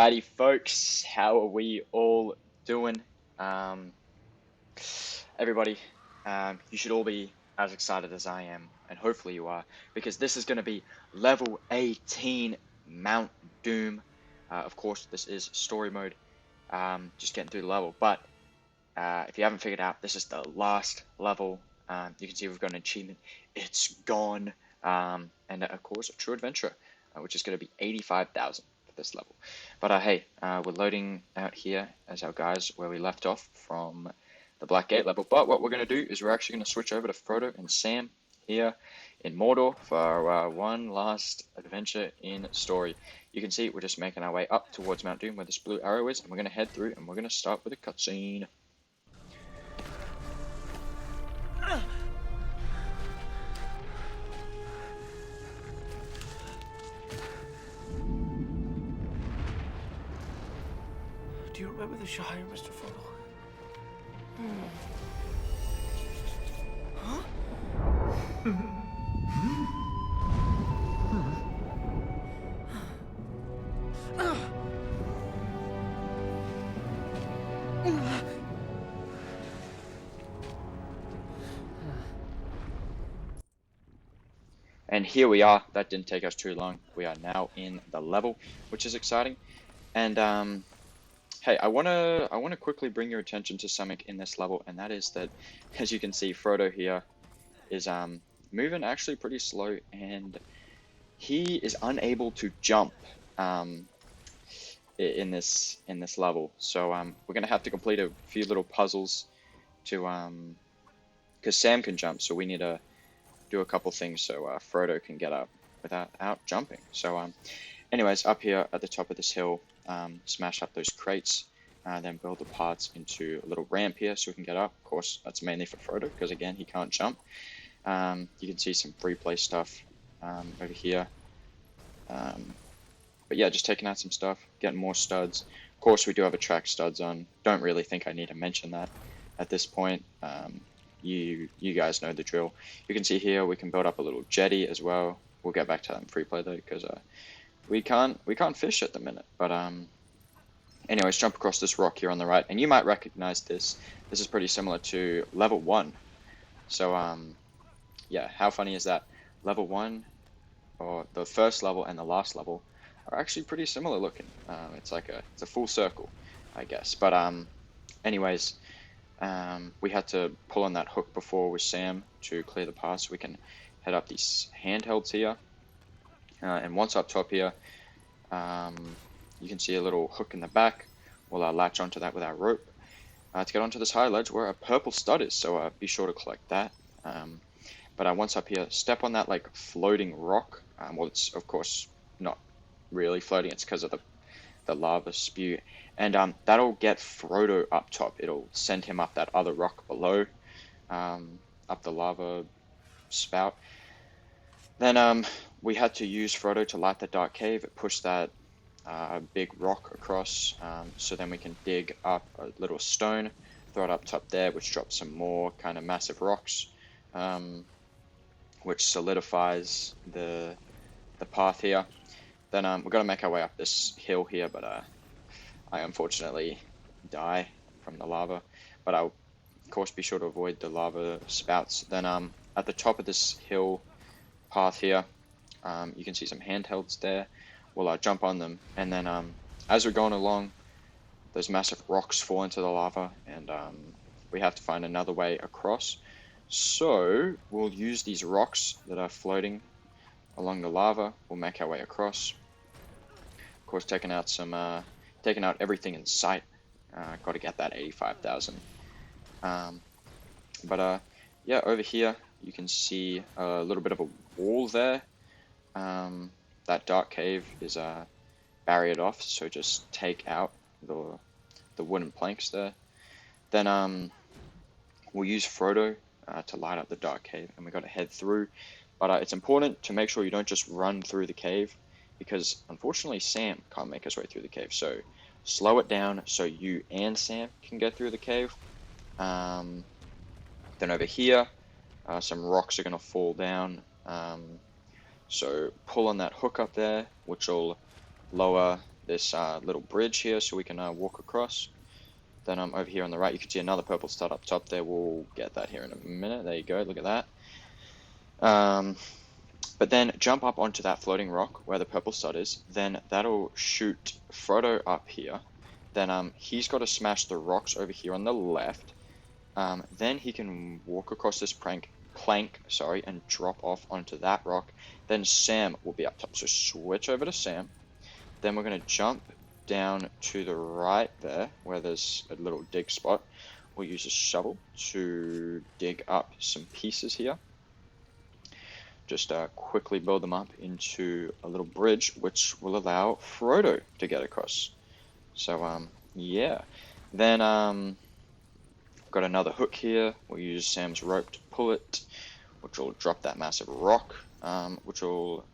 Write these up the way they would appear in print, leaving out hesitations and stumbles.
Alrighty, folks, how are we all doing? Um, Everybody, you should all be as excited as I am, and hopefully you are, because this is going to be level 18 Mount Doom. Of course, this is story mode, just getting through the level, but if you haven't figured out, this is the last level. You can see we've got an achievement. It's gone, and of course, a true adventure, which is going to be 85,000 for this level. But hey, we're loading out here as our guys where we left off from the Black Gate level. But what we're going to do is we're actually going to switch over to Frodo and Sam here in Mordor for our one last adventure in story. You can see we're just making our way up towards Mount Doom where this blue arrow is, and we're going to head through and we're going to start with a cutscene. Do you remember the Shire, Mr. Frodo? Huh? And here we are. That didn't take us too long. We are now in the level, which is exciting. And hey, I wanna quickly bring your attention to something in this level, and that is that, as you can see, Frodo here is moving actually pretty slow, and he is unable to jump in this level. So we're gonna have to complete a few little puzzles to because Sam can jump, so we need to do a couple things so Frodo can get up without jumping. So anyways, up here at the top of this hill, smash up those crates, then build the parts into a little ramp here so we can get up. Of course, that's mainly for Frodo because again, he can't jump. You can see some free play stuff over here. But yeah, just taking out some stuff, getting more studs. Of course, we do have a track studs on. Don't really think I need to mention that at this point. You guys know the drill. You can see here we can build up a little jetty as well. We'll get back to that in free play though, because we can't fish at the minute. But anyways, jump across this rock here on the right, and you might recognize this. This is pretty similar to level 1. So yeah, how funny is that? Level 1, or the first level and the last level, are actually pretty similar looking. It's a full circle, I guess. But anyways. We had to pull on that hook before with Sam to clear the path so we can head up these handhelds here. And once up top here, you can see a little hook in the back. We'll latch onto that with our rope to get onto this high ledge where a purple stud is, so be sure to collect that. But once up here, step on that like floating rock. Well, it's of course not really floating, it's because of the lava spew, and that'll get Frodo up top. It'll send him up that other rock below, up the lava spout. Then we had to use Frodo to light the dark cave. It pushed that big rock across, so then we can dig up a little stone, throw it up top there, which drops some more kind of massive rocks, which solidifies the path here. Then we're going to make our way up this hill here, but I unfortunately die from the lava. But I'll, of course, be sure to avoid the lava spouts. Then at the top of this hill path here, you can see some handhelds there. We'll jump on them, and then as we're going along, those massive rocks fall into the lava, and we have to find another way across. So we'll use these rocks that are floating along the lava. We'll make our way across. Of course, taking out everything in sight. Got to get that 85,000. But yeah, over here you can see a little bit of a wall there. That dark cave is barriered off, so just take out the wooden planks there. Then we'll use Frodo to light up the dark cave, and we got to head through. But it's important to make sure you don't just run through the cave, because unfortunately Sam can't make his way through the cave. So slow it down so you and Sam can get through the cave. Then over here, some rocks are going to fall down. So pull on that hook up there, which will lower this little bridge here so we can walk across. Then over here on the right, you can see another purple stud up top there. We'll get that here in a minute. There you go. Look at that. But then jump up onto that floating rock where the purple stud is. Then that'll shoot Frodo up here. Then he's got to smash the rocks over here on the left. Then he can walk across this plank, and drop off onto that rock. Then Sam will be up top. So switch over to Sam. Then we're going to jump down to the right there where there's a little dig spot. We'll use a shovel to dig up some pieces here. Just quickly build them up into a little bridge, which will allow Frodo to get across. So, yeah. Then, got another hook here. We'll use Sam's rope to pull it, which will drop that massive rock, which will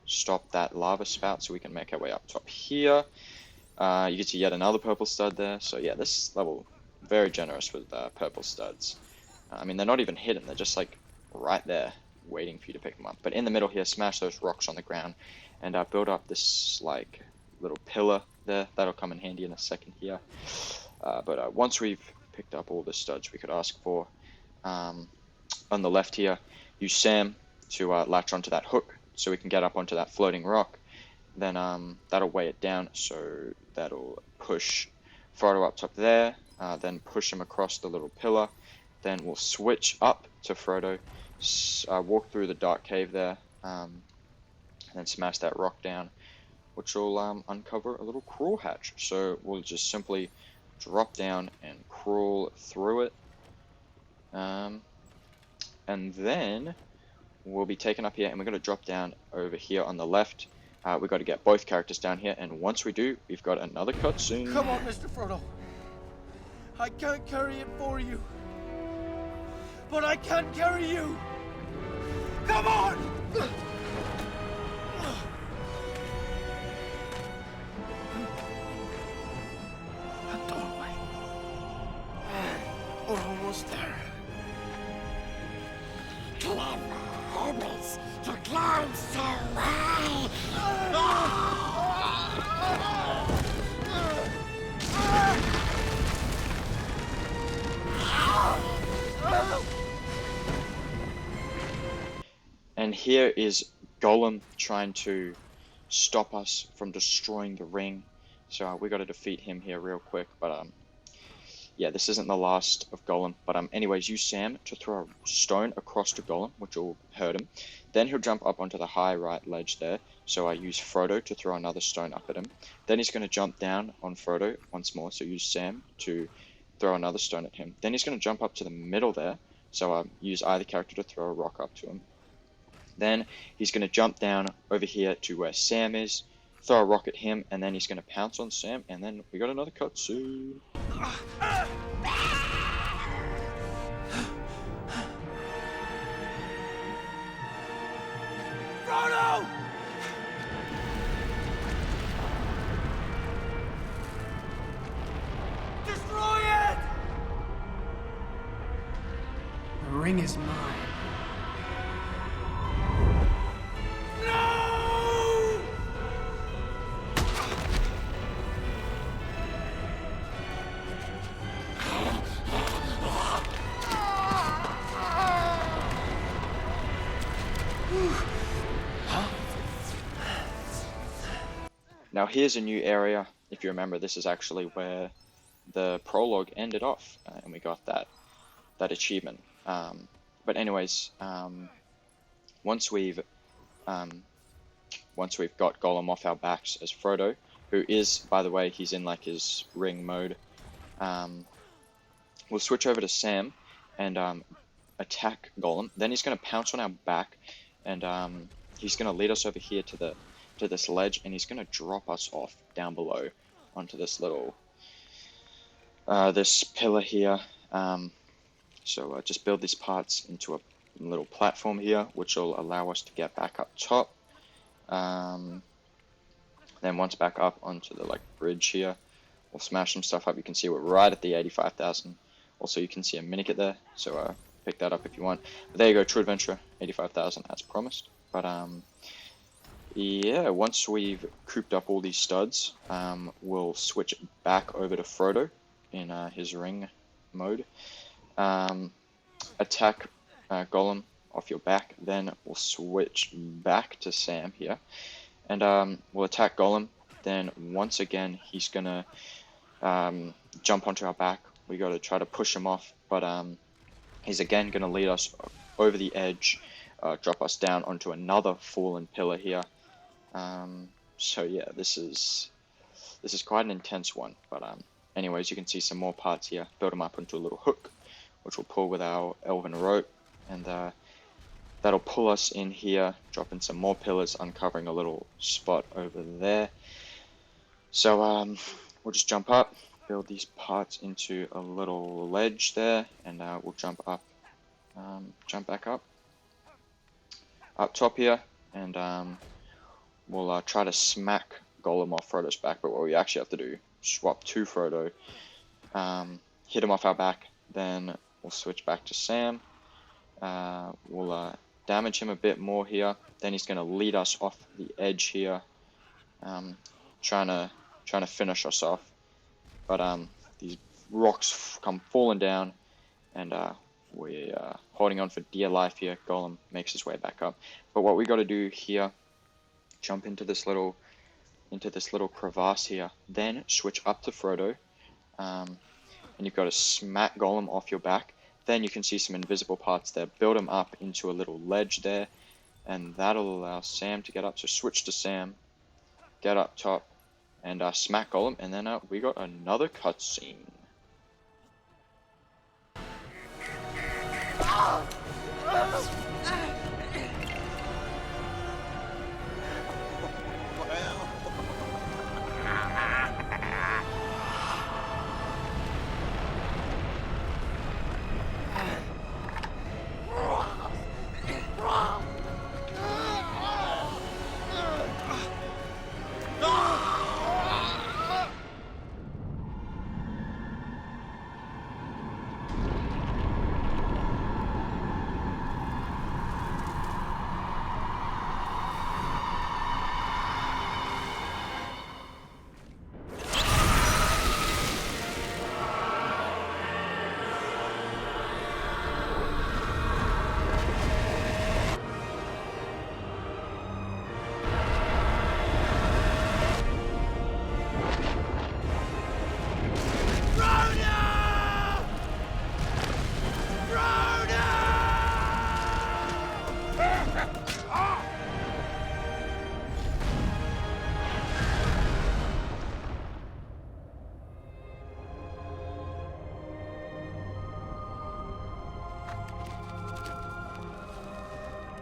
stop that lava spout so we can make our way up top here. You can see yet another purple stud there. So, yeah, this level, very generous with purple studs. I mean, they're not even hidden. They're just, like, right there, waiting for you to pick them up. But in the middle here, smash those rocks on the ground and build up this like little pillar there. That'll come in handy in a second here. But once we've picked up all the studs we could ask for, on the left here, use Sam to latch onto that hook so we can get up onto that floating rock. Then that'll weigh it down, so that'll push Frodo up top there, then push him across the little pillar. Then we'll switch up to Frodo, walk through the dark cave there, and then smash that rock down, which will uncover a little crawl hatch. So we'll just simply drop down and crawl through it, and then we'll be taken up here, and we're going to drop down over here on the left. We've got to get both characters down here, and once we do, we've got another cutscene. Come on, Mr. Frodo. I can't carry it for you, but I can carry you. Come on! A doorway. We're almost there. Clever hobbits to climb so high. And here is Gollum trying to stop us from destroying the ring. So we got to defeat him here real quick. But yeah, this isn't the last of Gollum. But anyways, use Sam to throw a stone across to Gollum, which will hurt him. Then he'll jump up onto the high right ledge there. So I use Frodo to throw another stone up at him. Then he's going to jump down on Frodo once more. So use Sam to throw another stone at him. Then he's going to jump up to the middle there. So I use either character to throw a rock up to him. Then he's going to jump down over here to where Sam is, throw a rock at him, and then he's going to pounce on Sam, and then we got another cutscene. Frodo! Destroy it! The ring is mine. No! Now here's a new area. If you remember, this is actually where the prologue ended off, and we got that achievement. But anyways, once we've got Gollum off our backs as Frodo, who is, by the way, he's in like his ring mode, we'll switch over to Sam and attack Gollum. Then he's going to pounce on our back, and he's going to lead us over here to this ledge, and he's going to drop us off down below onto this little this pillar here. So just build these parts into a little platform here, which will allow us to get back up top. Then once back up onto the bridge here, we'll smash some stuff up. You can see we're right at the 85,000. Also, you can see a minikit there, so pick that up if you want. But there you go, True Adventure, 85,000 as promised. But yeah, once we've cooped up all these studs, we'll switch back over to Frodo in his ring mode. Attack Gollum off your back, then we'll switch back to Sam here, and we'll attack Gollum. Then once again, he's gonna jump onto our back. We gotta try to push him off, but he's again gonna lead us over the edge, drop us down onto another fallen pillar here. So yeah, this is quite an intense one. But anyways, you can see some more parts here. Build them up into a little hook, which we'll pull with our elven rope, and that'll pull us in here, drop in some more pillars, uncovering a little spot over there. So we'll just jump up, build these parts into a little ledge there, and we'll jump up, jump back up top here, and we'll try to smack Gollum off Frodo's back. But what we actually have to do, swap to Frodo, hit him off our back, then we'll switch back to Sam. We'll damage him a bit more here. Then he's going to lead us off the edge here, trying to finish us off. But these rocks come falling down, and we're holding on for dear life here. Gollum makes his way back up. But what we got to do here, jump into this little crevasse here, then switch up to Frodo, and you've got to smack Gollum off your back. Then you can see some invisible parts there. Build him up into a little ledge there, and that'll allow Sam to get up. So switch to Sam, get up top, and smack Gollum, and then we got another cutscene.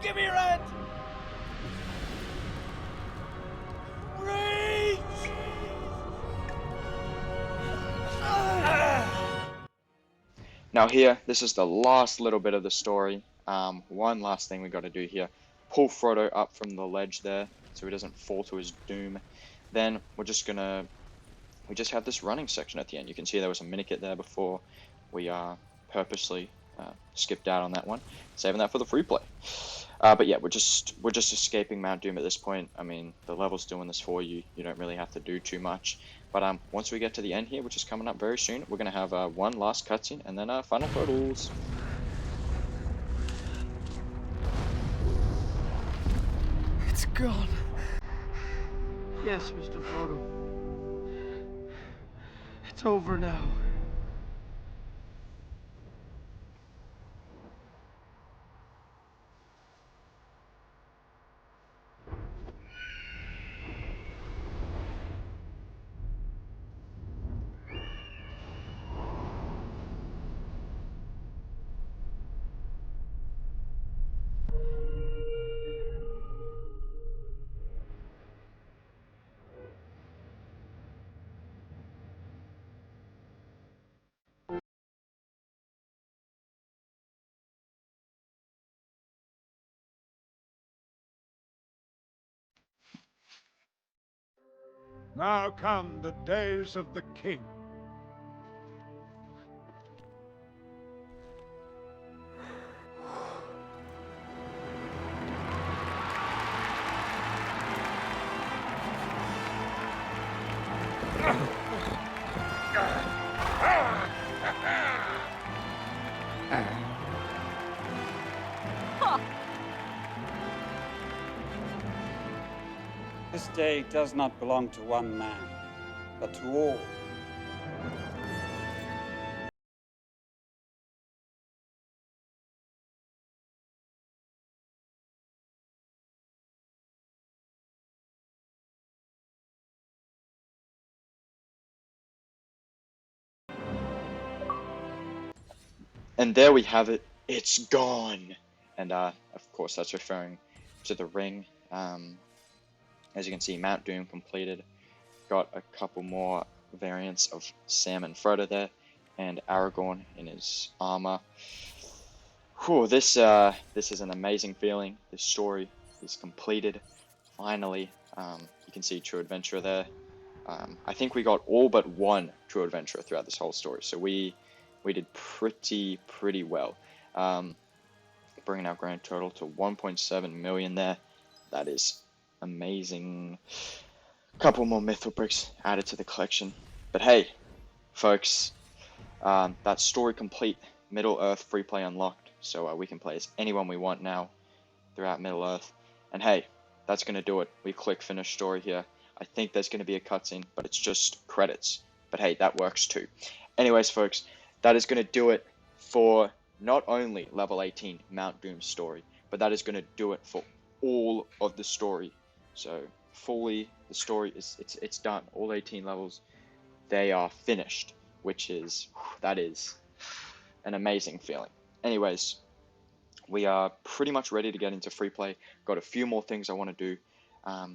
Give me your hand! Reach! Now here, this is the last little bit of the story. One last thing we got to do here. Pull Frodo up from the ledge there, so he doesn't fall to his doom. Then we just have this running section at the end. You can see there was a minikit there before. We purposely skipped out on that one, saving that for the free play. But yeah, we're just escaping Mount Doom at this point. I mean, the level's doing this for you. You don't really have to do too much. But once we get to the end here, which is coming up very soon, we're gonna have one last cutscene and then final photos. It's gone. Yes, Mr. Frodo. It's over now. Now come the days of the king. This day does not belong to one man, but to all. And there we have it. It's gone. And of course, that's referring to the ring. As you can see, Mount Doom completed. Got a couple more variants of Sam and Frodo there, and Aragorn in his armor. Whew, this is an amazing feeling. This story is completed. Finally, you can see True Adventurer there. I think we got all but one True Adventurer throughout this whole story, so we did pretty well. Bringing our grand total to 1.7 million there. That is amazing. Couple more Mythal bricks added to the collection. But hey, folks, that story complete. Middle Earth free play unlocked, so we can play as anyone we want now throughout Middle Earth. And hey, that's gonna do it. We click finish story here. I think there's gonna be a cutscene, but it's just credits. But hey, that works too. Anyways, folks, that is gonna do it for not only level 18 Mount Doom story, but that is gonna do it for all of the story. So fully, the story is it's done. All 18 levels, they are finished, which is that is an amazing feeling. Anyways, we are pretty much ready to get into free play. Got a few more things I want to do.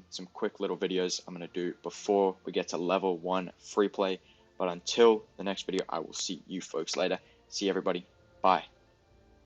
Some quick little videos I'm going to do before we get to level 1 free play. But until the next video, I will see you folks later. See everybody. Bye.